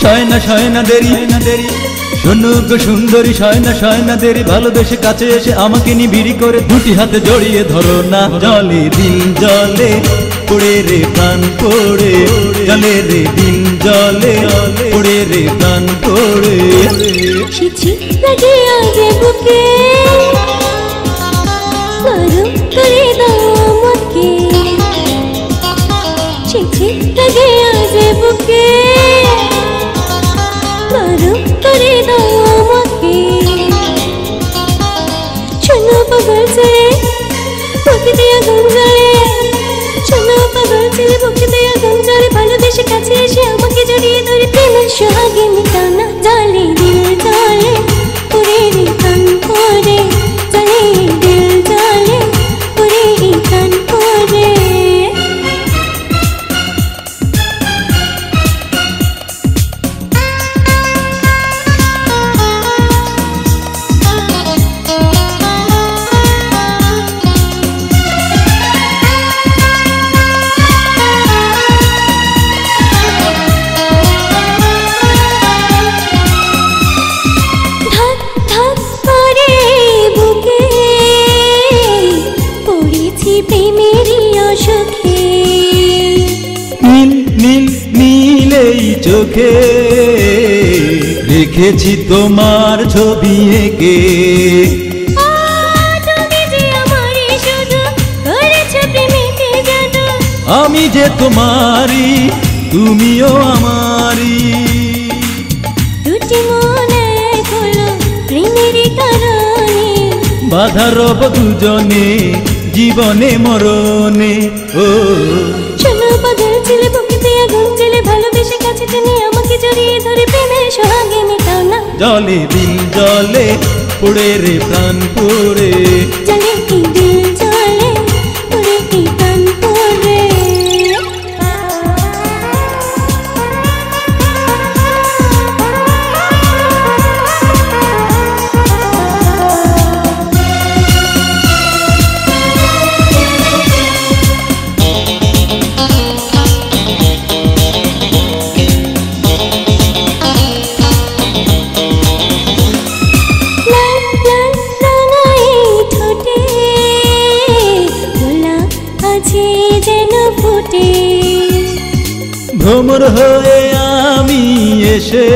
শয় না দেরি শোনো গো সুন্দরী, শয় না দেরি, ভালোবেসে কাছে এসে আমাকে নিবিড়ি করে দুটি হাতে জড়িয়ে ধরো না। জলে দিল জলে পড়ে রে প্রাণ পড়ে, জলে রে দিল জলে পড়ে রে প্রাণ পড়ে। চিঠি লাগে আজ বুকে গরম করে দাও আমাকে, চিঠি লাগে আজ বুকে গরম করে দাও আমাকে। শোনো পাগল ছেড়ে বুকে দিয়ে আগুন জ্বলে, শোনো পাগল ছেড়ে বুকে দিয়ে আগুন জ্বলে, ভালোবেসে কাছে এসে আমাকে জড়িয়ে ধরে প্রেমের সোহাগে মিটাও না। জলে দিল জলে পড়ে রে প্রাণ পড়ে, জলে দিল জলে পড়ে রে প্রাণ পড়ে। চোখে রেখেছি তোমার ছবি এঁকে, আমি যে তোমারি তুমিও আমারি, দুটি মন এক হলো প্রেমের কারণে, বাধা রব দুজনে জীবনে মরণে। ও শোনো পাগল ছেলে বুকে দিয়ে আগুন জ্বলে, ভালোবেসে কাছে টেনে আমাকে জড়িয়ে ধরে প্রেমের সোহাগে মিটাও না। জলে দিল জলে পড়ে রে প্রাণ পড়ে, জলে কি দিল জলে পড়ে কি প্রাণ পড়ে। ভ্রমর হয়ে আমি এসে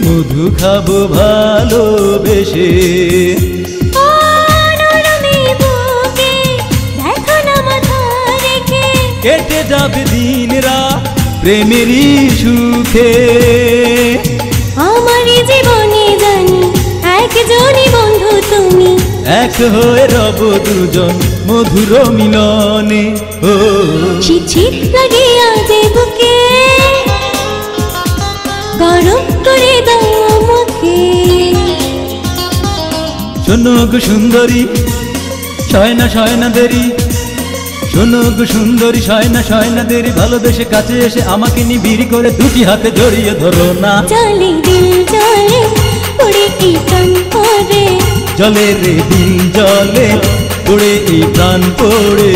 মধু খাবো ভালোবেসে, কেটে যাবে দিন রাত প্রেমেরই সুখে। আমার জীবনে জানি একজনই বন্ধু তুমি, এক হয়ে রব দুজন মধুর মিলনে। ও চিঠি লাগে আজ বুকে গরম করে দাও আমাকে। শোনো গো সুন্দরী, শয় না দেরি, শোনো গো সুন্দরী, শয় না দেরি, ভালোবেসে কাছে এসে আমাকে নিবিড়ি করে দুটি হাতে জড়িয়ে ধরো না। জলে দিল জলে পড়ে কি প্রাণ পড়ে, জলে রে দিল জলে পড়ে এই প্রাণ পড়ে।